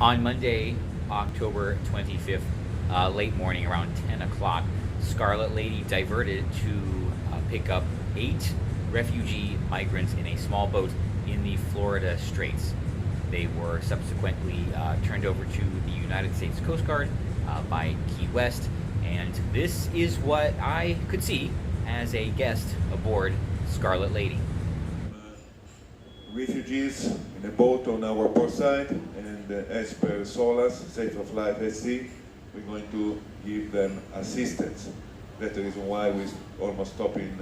On Monday, October 25th, late morning around 10 o'clock, Scarlet Lady diverted to pick up 8 refugee migrants in a small boat in the Florida Straits. They were subsequently turned over to the United States Coast Guard by Key West, and this is what I could see as a guest aboard Scarlet Lady. Refugees in a boat on our port side, and as per SOLAS, Safe of Life at Sea, we're going to give them assistance. That's the reason why we almost stopping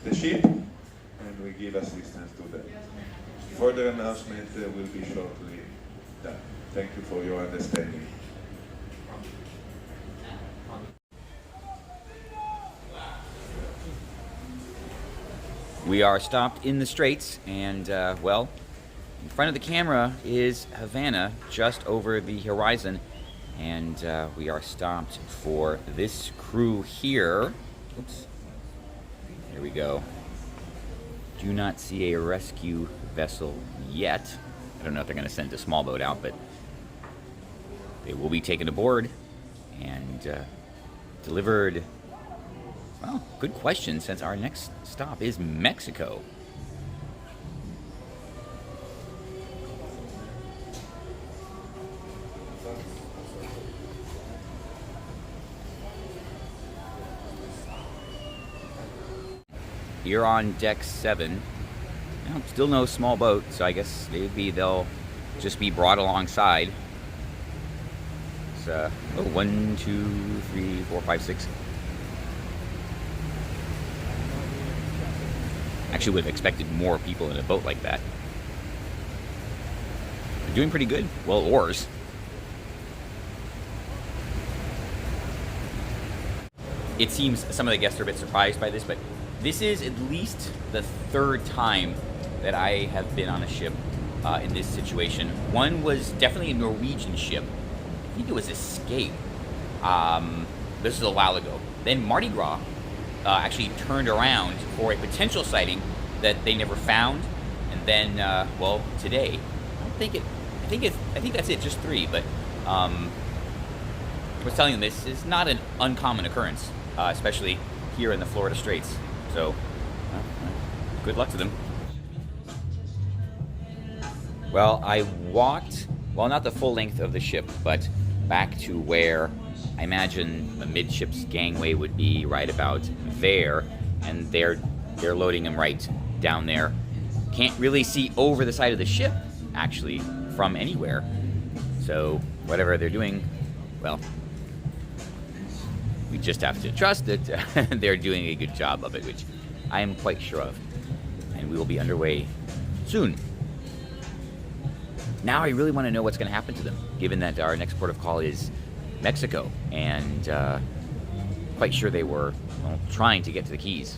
the ship, and we give assistance to them. Further announcement will be shortly done. Thank you for your understanding. We are stopped in the Straits, and well, in front of the camera is Havana, just over the horizon, and we are stopped for this crew here. Oops. There we go. Do not see a rescue vessel yet. I don't know if they're going to send a small boat out, but they will be taken aboard and delivered. Well, good question, since our next stop is Mexico. Here on deck 7. Well, still no small boat, so I guess they'll just be brought alongside. It's 1, 2, 3, 4, 5, 6. Actually would have expected more people in a boat like that. They're doing pretty good. Well, oars. It seems some of the guests are a bit surprised by this, but this is at least the 3rd time that I have been on a ship in this situation. One was definitely a Norwegian ship. I think it was Escape. This was a while ago. Then Mardi Gras actually turned around for a potential sighting that they never found, and then well, today I think that's it, just 3. But I was telling them this is not an uncommon occurrence, especially here in the Florida Straits. So good luck to them. Well, I walked, well, not the full length of the ship, but back to where I imagine the midships gangway would be, right about there, and they're loading them right down there. Can't really see over the side of the ship, actually, from anywhere. So whatever they're doing, well, we just have to trust that they're doing a good job of it, which I am quite sure of. And we will be underway soon. Now I really want to know what's going to happen to them, given that our next port of call is Mexico, and quite sure they were, well, trying to get to the Keys.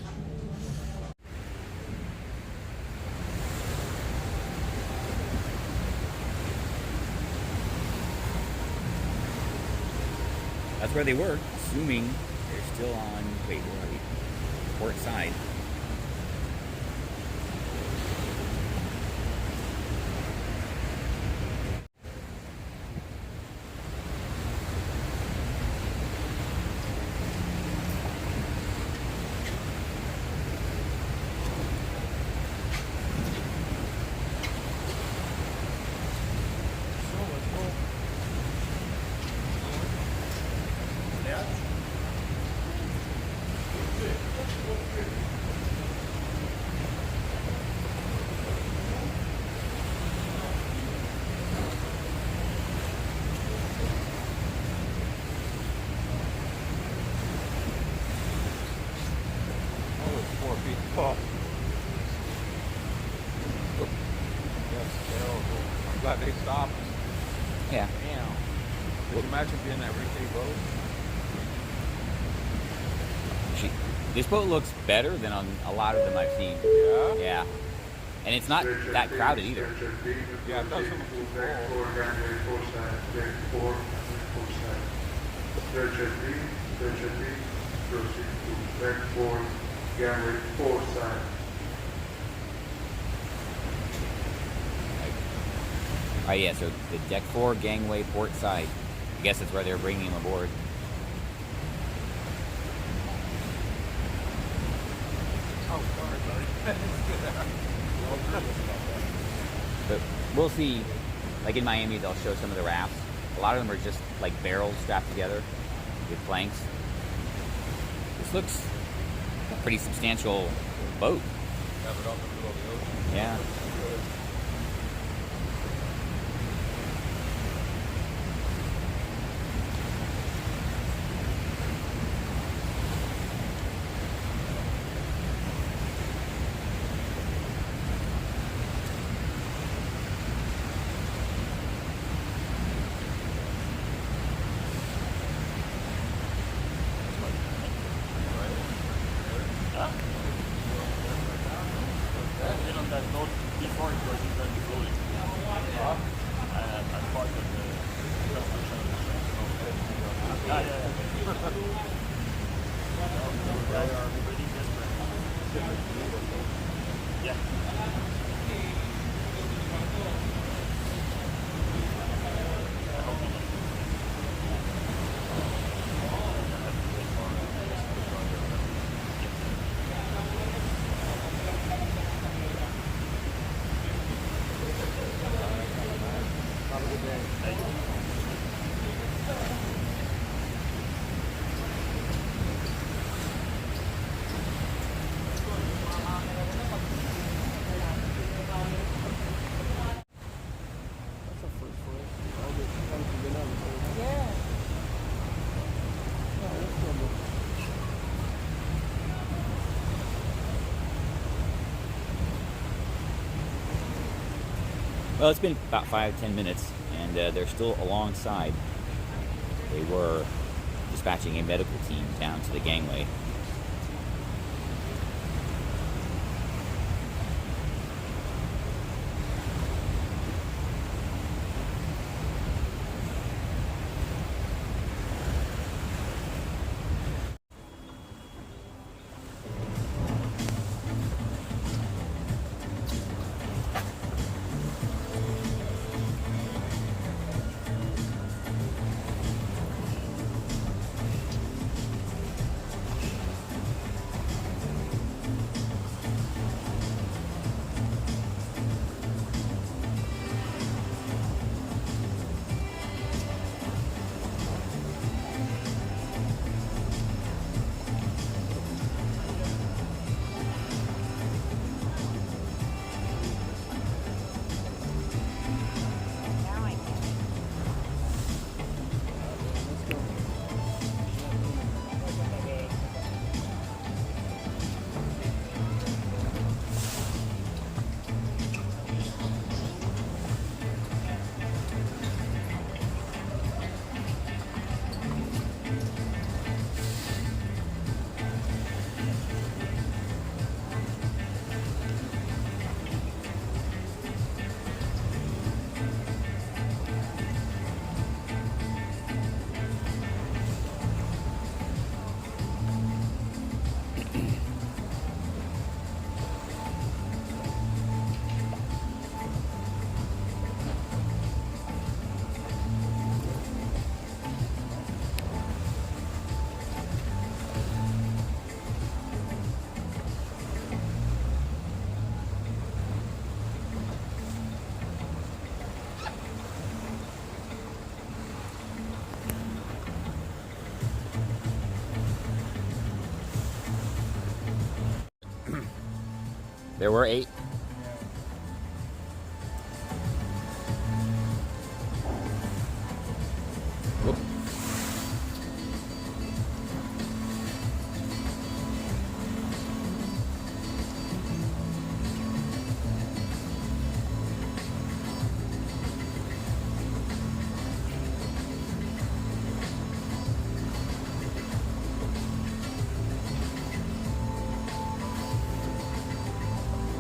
That's where they were, assuming they're still on, wait, where are we? Port side. Oh. That's terrible. I'm glad they stopped. Yeah. Damn. Could you imagine being that Refugee boat? This boat looks better than on a lot of them I've seen. Yeah? Yeah. And it's not that crowded either. Yeah, it doesn't look too full. Oh yeah, so the deck 4 gangway port side. I guess that's where they're bringing him aboard. Oh, sorry. But we'll see. Like in Miami, they'll show some of the rafts. A lot of them are just like barrels strapped together with planks. This looks a pretty substantial boat. Have it out in the middle of the ocean. Yeah. Well, it's been about 5-10 minutes, and they're still alongside. They were dispatching a medical team down to the gangway. There were 8. Whoop.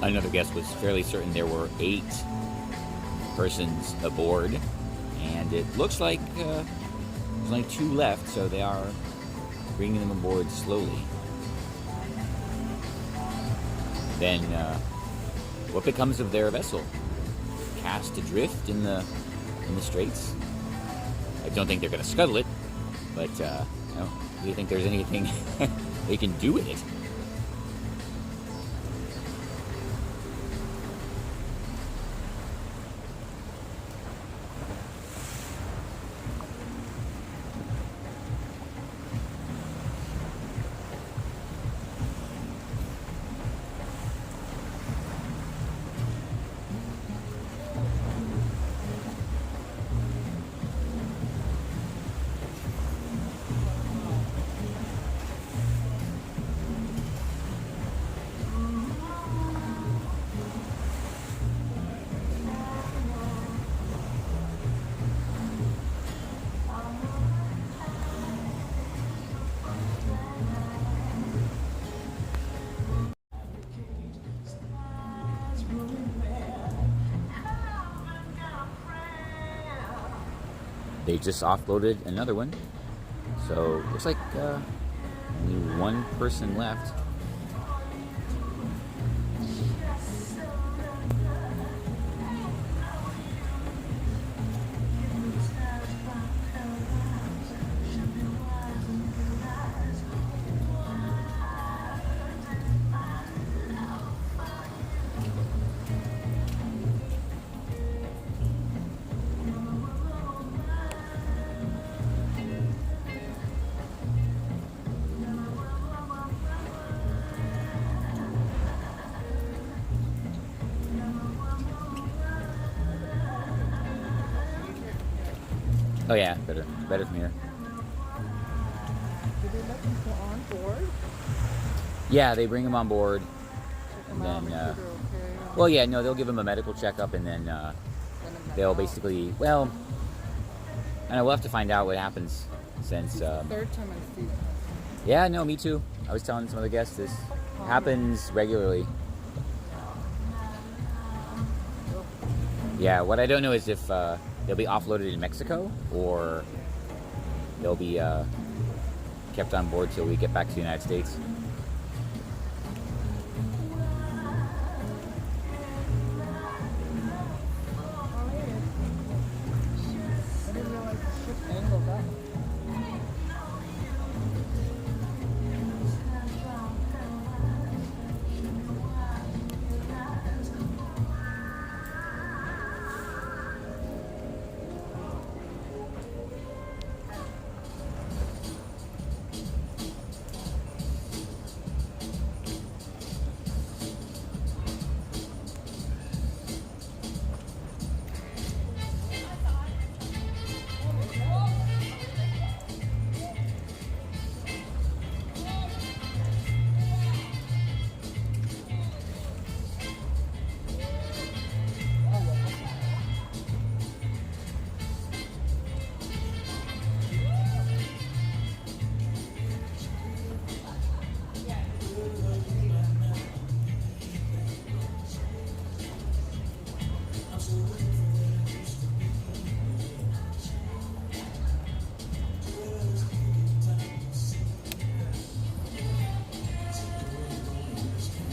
Another guest was fairly certain there were 8 persons aboard, and it looks like there's only 2 left, so they are bringing them aboard slowly. Then, what becomes of their vessel? past adrift in the Straits. I don't think they're going to scuttle it, but do you think there's anything they can do with it? They just offloaded another one, so looks like only one person left. Oh yeah, better from here. Did they let them go on board? Yeah, they bring them on board, and then, okay. well, yeah, no, they'll give them a medical checkup, and then they'll basically, well, I know we'll have to find out what happens since. Third time I see it. Yeah, no, me too. I was telling some of the guests this happens regularly. Yeah, what I don't know is if they'll be offloaded in Mexico or they'll be kept on board till we get back to the United States. I didn't realize the ship angled up.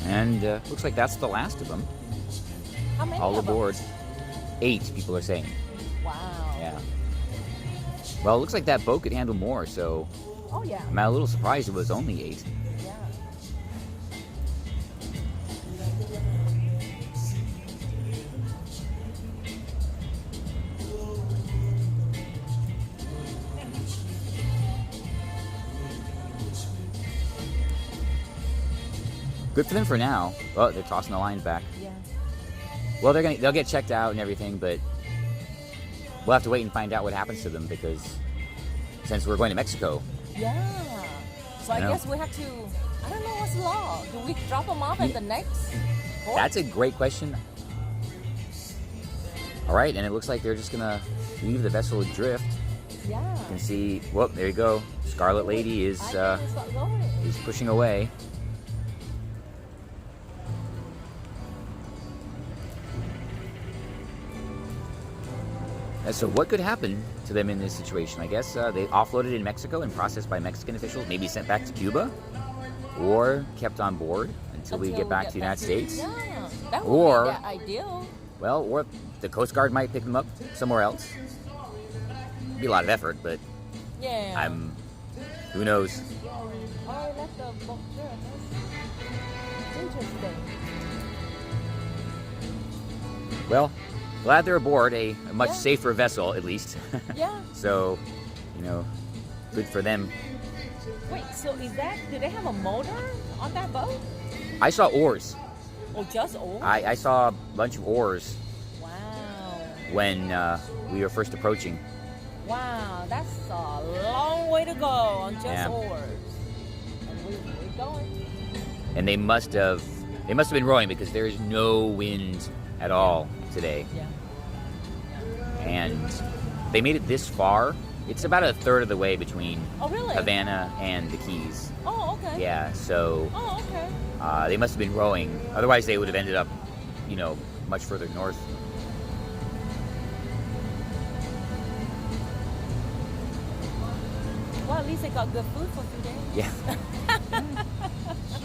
And looks like that's the last of them. How many All of them? aboard. 8 people are saying. Wow. Yeah. Well, it looks like that boat could handle more, so Oh yeah. I'm a little surprised it was only 8. Yeah. Good for them for now. Well, they're tossing the lines back. Yeah. Well, they'll get checked out and everything, but we'll have to wait and find out what happens to them because since we're going to Mexico. Yeah. So I know. guess we have to. I don't know what's the law. Do we drop them off at the next port? That's a great question. All right, and it looks like they're just gonna leave the vessel adrift. Yeah. You can see. Whoop! There you go. Scarlet Lady is I think it's not going. pushing away. So what could happen to them in this situation? I guess they offloaded in Mexico and processed by Mexican officials, maybe sent back to Cuba, or kept on board until we get back to the United States. Yeah, that would Or- be the ideal. Well, or the Coast Guard might pick them up somewhere else. It'd be a lot of effort, but Yeah. who knows? Oh, I left the book there. That's interesting. Well, glad they're aboard a much Yeah. safer vessel, at least. Yeah. So, good for them. Wait, so do they have a motor on that boat? I saw oars. Or just oars? I saw a bunch of oars Wow. when we were first approaching. Wow, that's a long way to go on just Yeah. oars. And we're going. And they must have been rowing because there is no wind at all today. Yeah. And they made it this far. It's about a third of the way between Oh, really? Havana and the Keys. Oh, okay. Yeah, so Oh, okay. they must have been rowing. Otherwise, they would have ended up, much further north. Well, at least they got good food for 2 days. Yeah.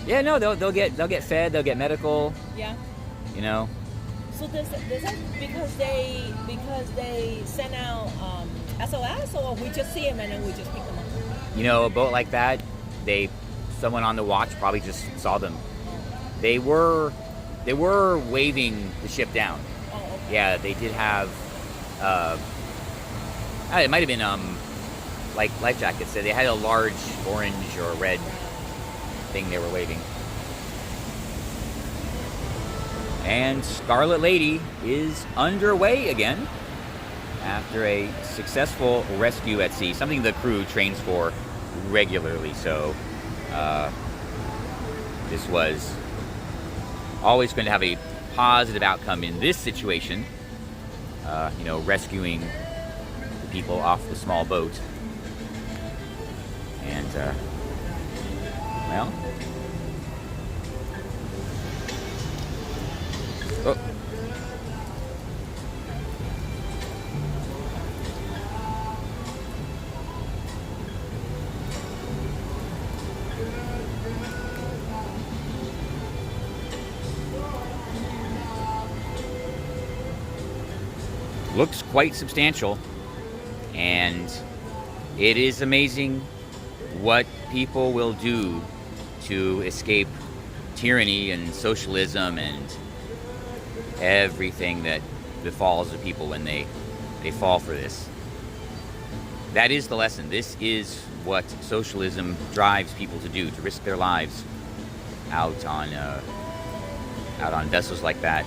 Yeah, no, they'll get fed. They'll get medical. Yeah. So does that because they send out SOS, or we just see them and then we just pick them up? A boat like that, someone on the watch probably just saw them. They were waving the ship down. Oh, okay. Yeah, they did have. It might have been like life jackets. So they had a large orange or red thing they were waving. And Scarlet Lady is underway again after a successful rescue at sea, something the crew trains for regularly. So this was always going to have a positive outcome in this situation, rescuing the people off the small boat. And, well... Oh. Looks quite substantial, and it is amazing what people will do to escape tyranny and socialism and everything that befalls the people when they fall for this. That is the lesson. This is what socialism drives people to do, to risk their lives out on vessels like that.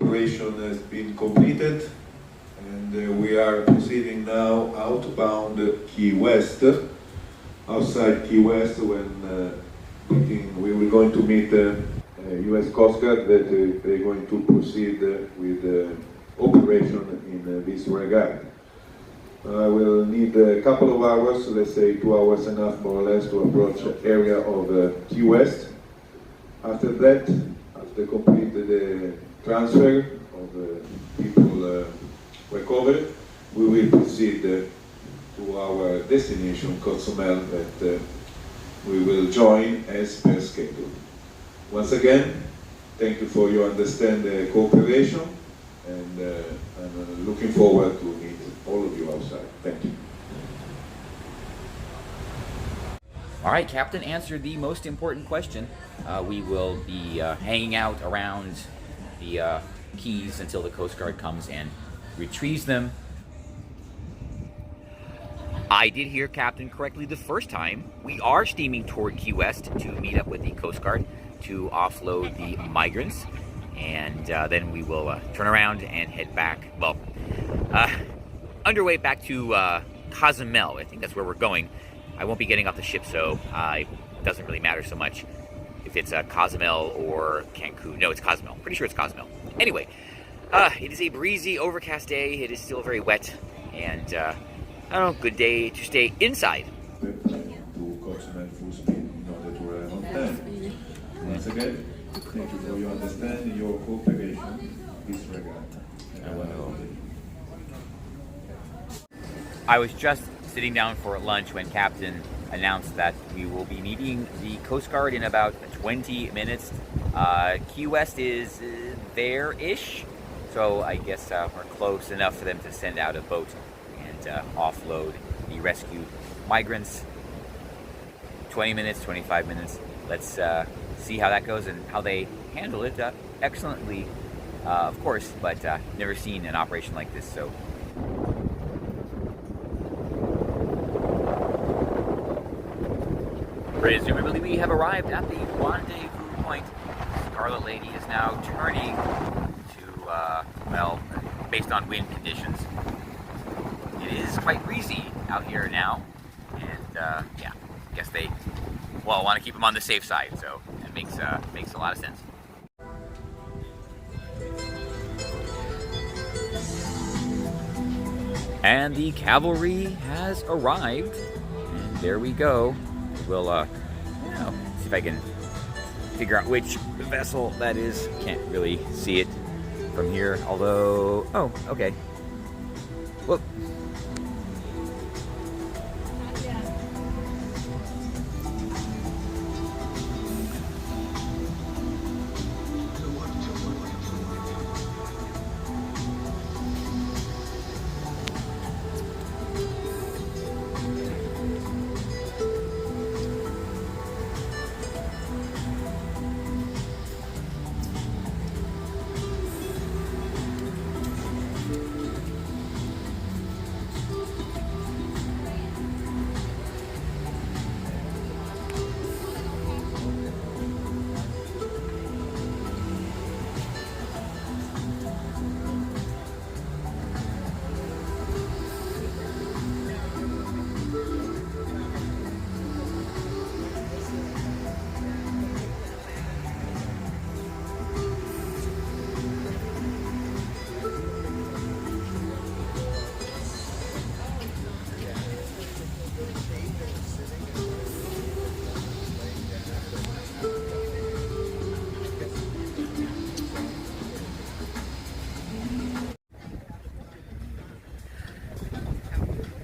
Operation has been completed, and we are proceeding now outbound Key West. Outside Key West, when we were going to meet US Coast Guard, that they're going to proceed with operation in this regard. I will need a couple of hours, let's say 2 hours enough more or less, to approach the area of Key West. After that, after complete the transfer of people recovered, we will proceed to our destination, Cozumel, that we will join as per schedule. Once again, thank you for your understanding cooperation, and I'm looking forward to meet all of you outside. Thank you. All right, Captain answered the most important question. We will be hanging out around the Keys until the Coast Guard comes and retrieves them. I did hear Captain correctly the first time. We are steaming toward Key West to meet up with the Coast Guard to offload the migrants, and then we will turn around and head back. Well, underway back to Cozumel. I think that's where we're going. I won't be getting off the ship, so it doesn't really matter so much if it's Cozumel or Cancun. No, it's Cozumel. Pretty sure it's Cozumel. Anyway, it is a breezy, overcast day. It is still very wet, and I don't know, good day to stay inside. To Cozumel full speed in order to arrive on time. Once again, thank you for your understanding, your cooperation in this regard. I was just sitting down for lunch when Captain announced that we will be meeting the Coast Guard in about 20 minutes. Key West is there-ish, so I guess we're close enough for them to send out a boat and offload the rescued migrants. 20 minutes, 25 minutes. Let's see how that goes and how they handle it. Excellently, of course, but never seen an operation like this, so. Presumably we have arrived at the rendezvous point. Scarlet Lady is now turning to, well, based on wind conditions, it is quite breezy out here now, and yeah, I guess they, well, want to keep them on the safe side, so it makes a lot of sense. And the cavalry has arrived, and there we go. We'll, you know, see if I can figure out which vessel that is. Can't really see it from here, although, oh, okay. Whoop.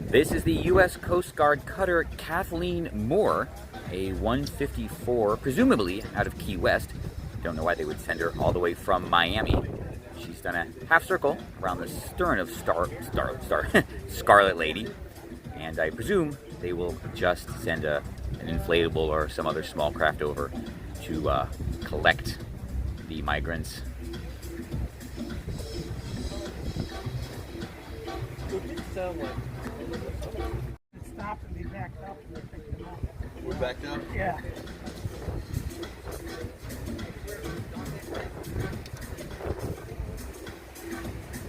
This is the U.S. Coast Guard cutter Kathleen Moore, a 154, presumably out of Key West. Don't know why they would send her all the way from Miami. She's done a half circle around the stern of Scarlet Lady, and I presume they will just send an inflatable or some other small craft over to collect the migrants. Stop and be backed up and they pick them up. We're backed up? Yeah.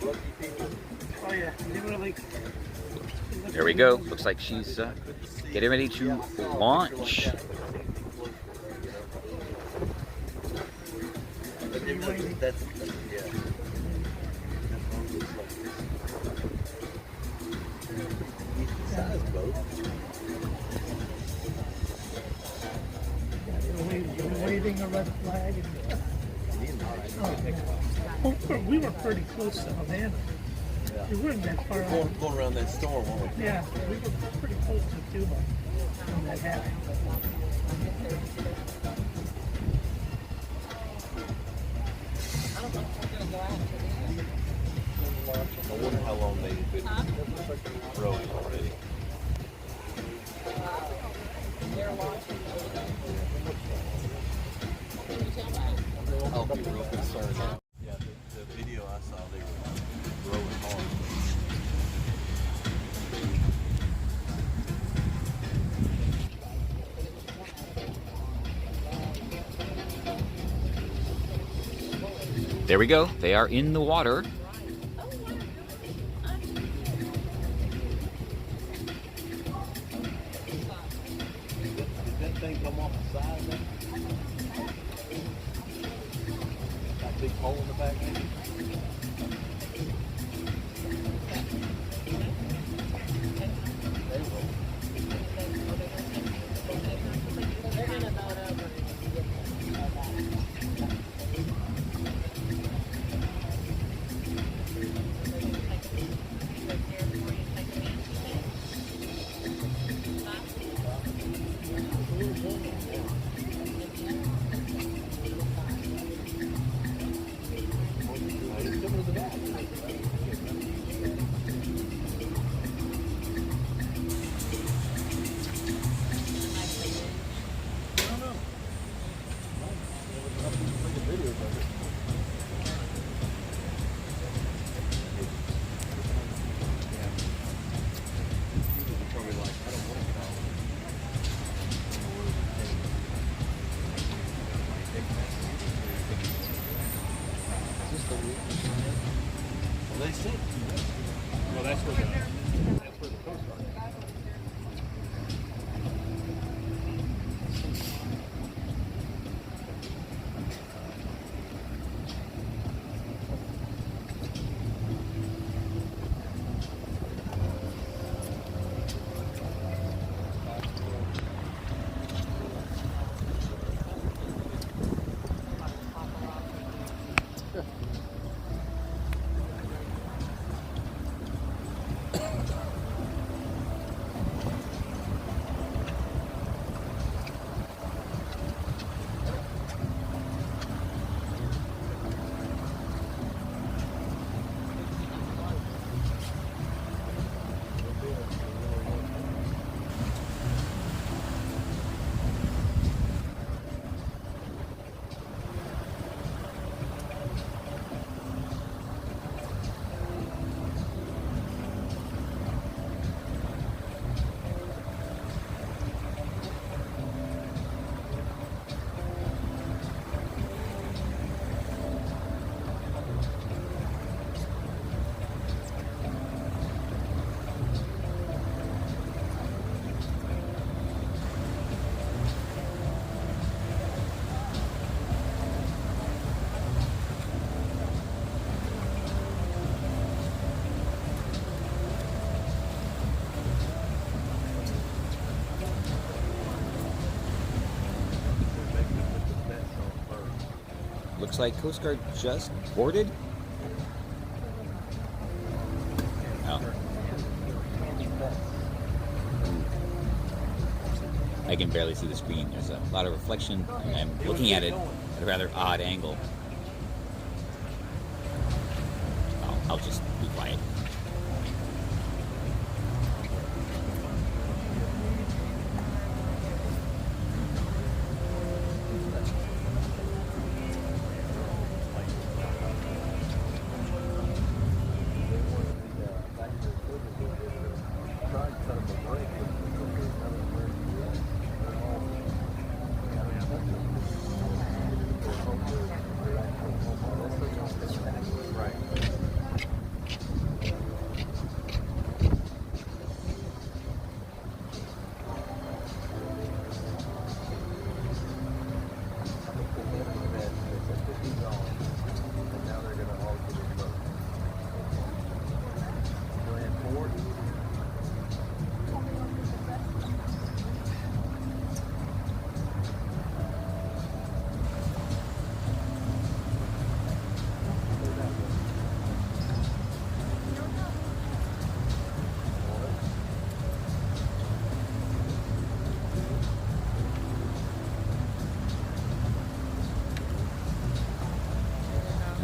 Lucky people. Oh yeah, they really. There we go. Looks like she's getting ready to launch. That's yeah. waving a red flag. And, well, we were pretty close to Havana. We weren't that far out. Going around that storm, weren't we? Yeah, we were pretty close to Cuba when that happened. I wonder how long they've been rowing already. I'll be real concerned now. Yeah, the video I saw, they were rowing hard. There we go. They are in the water. Did that thing come off the side of that? That big hole in the back end? They said. Well, that's where the Coast Guard is. Looks like Coast Guard just boarded. Oh. I can barely see the screen. There's a lot of reflection, and I'm looking at it at a rather odd angle. I'll just be quiet.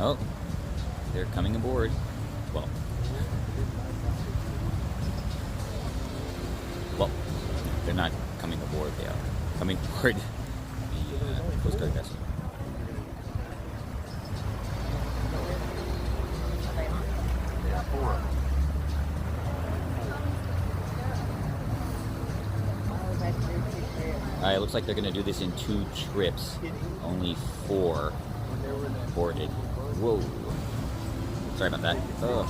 Oh, they're coming aboard. Well, they're not coming aboard. They are coming aboard the Coast Guard vessel. Alright, it looks like they're going to do this in 2 trips. Only 4 boarded. Whoa. Sorry about that. Ugh.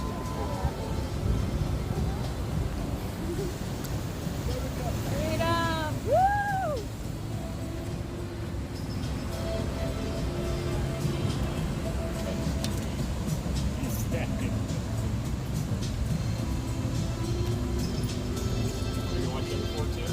Freedom! Woo! You watch it before too?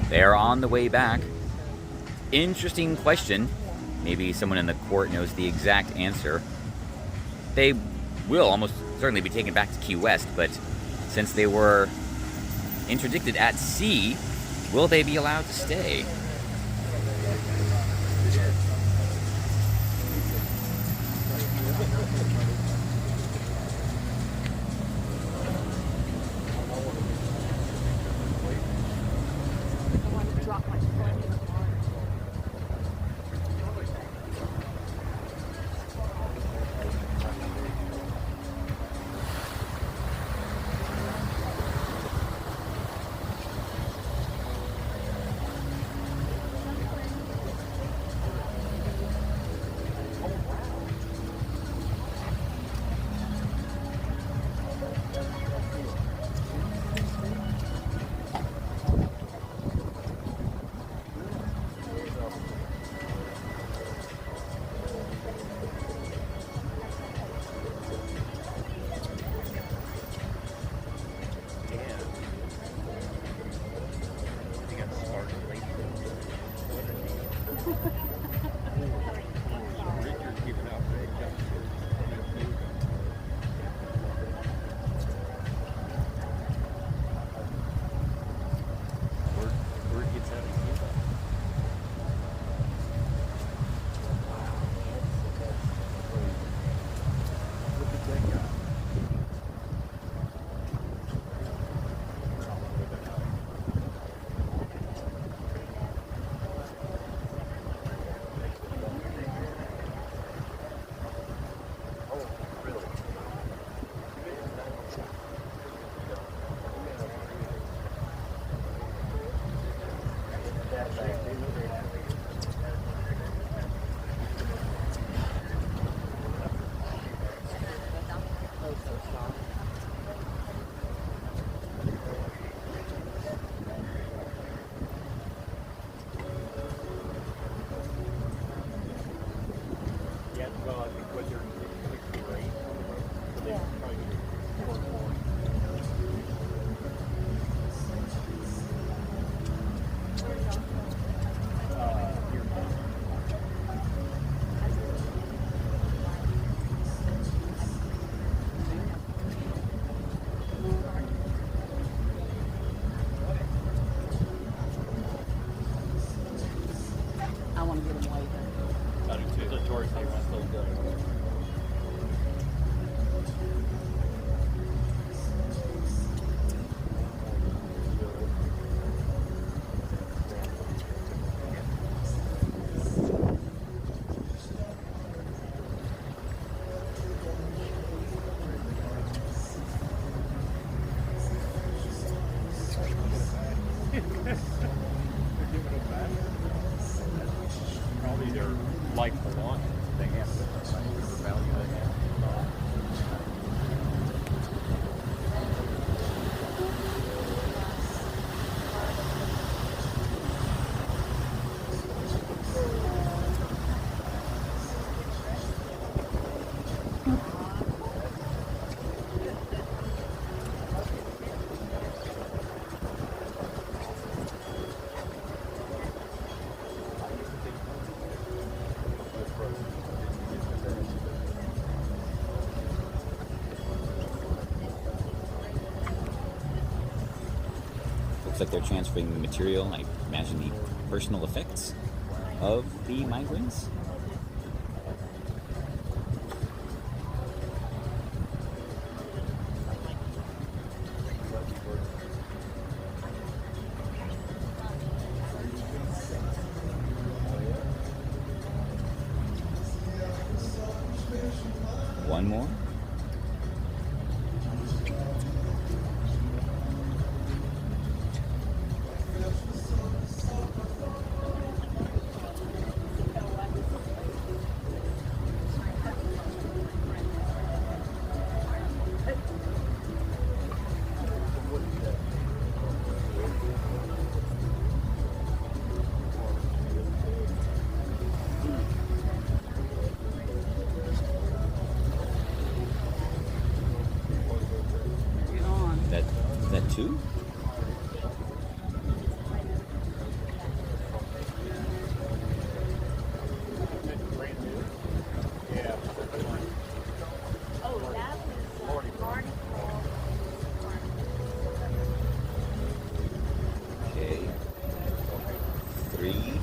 They're on the way back. Interesting question. Maybe someone in the court knows the exact answer. They will almost certainly be taken back to Key West, but since they were interdicted at sea, will they be allowed to stay? Looks like they're transferring the material, I imagine the personal effects of the migrants. One more. Is that two? Okay. Three.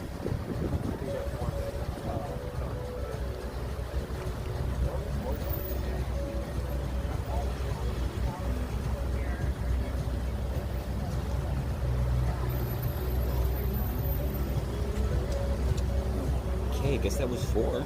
Okay, I guess that was four.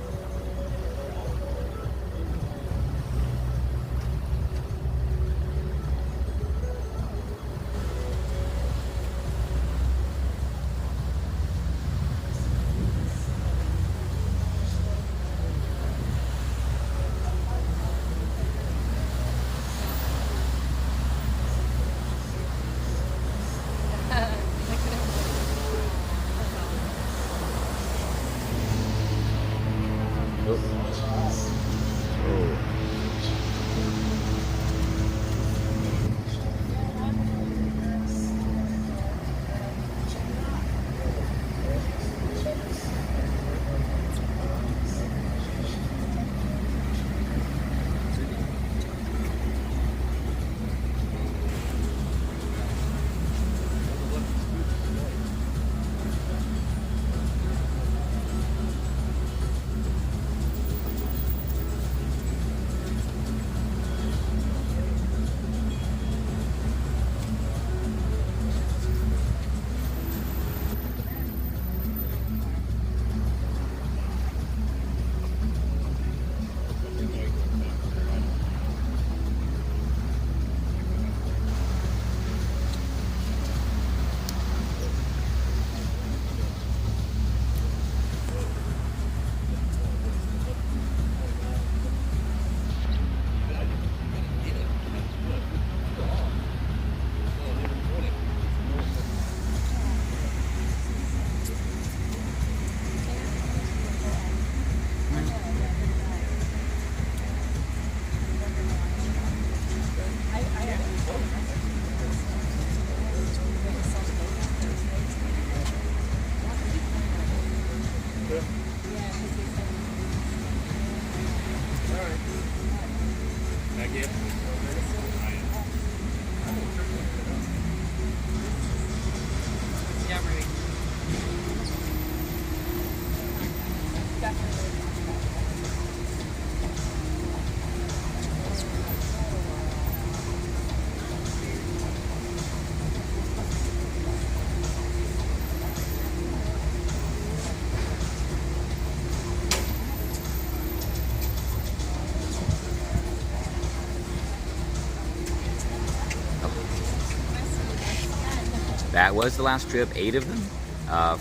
That was the last trip, 8 of them,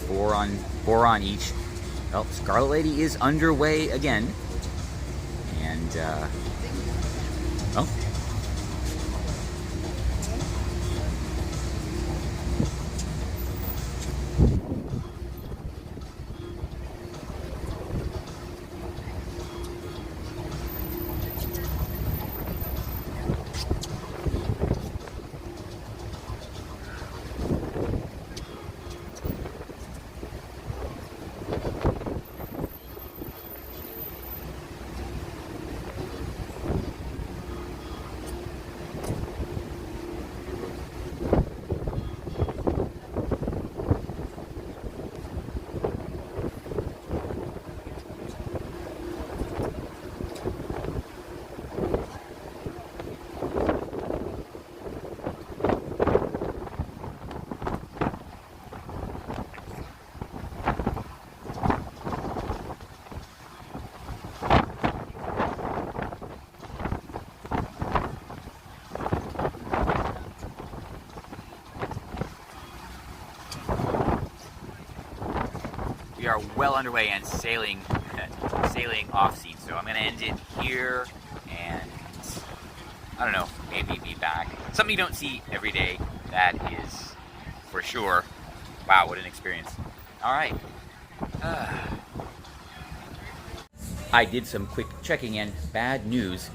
four on each. Well, Scarlet Lady is underway again, and oh. we are well underway and sailing off scene. So I'm going to end it here, and I don't know, maybe be back. Something you don't see every day, that is for sure. Wow, what an experience. All right. I did some quick checking, and bad news.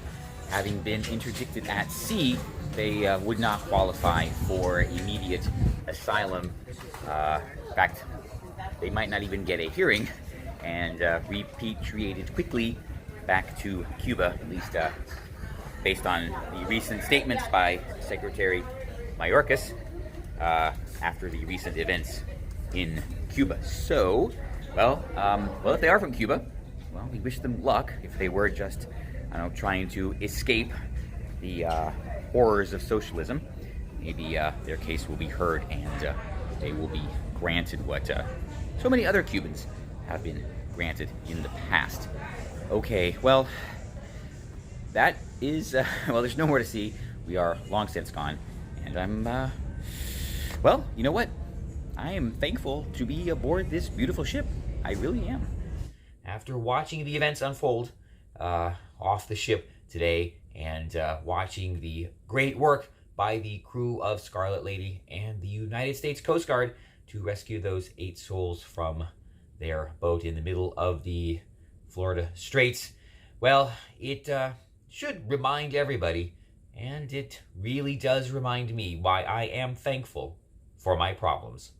Having been interdicted at sea, they would not qualify for immediate asylum. In fact, they might not even get a hearing, and repatriated quickly back to Cuba, at least based on the recent statements by Secretary Mayorkas after the recent events in Cuba. So, well, if they are from Cuba, well, we wish them luck. If they were just, I don't know, trying to escape the horrors of socialism, maybe their case will be heard, and they will be granted what so many other Cubans have been granted in the past. Okay, well, that is, well, there's no more to see. We are long since gone, and I'm, well, you know what? I am thankful to be aboard this beautiful ship. I really am. After watching the events unfold off the ship today, and watching the great work by the crew of Scarlet Lady and the United States Coast Guard to rescue those 8 souls from their boat in the middle of the Florida Straits, well, it should remind everybody, and it really does remind me, why I am thankful for my problems.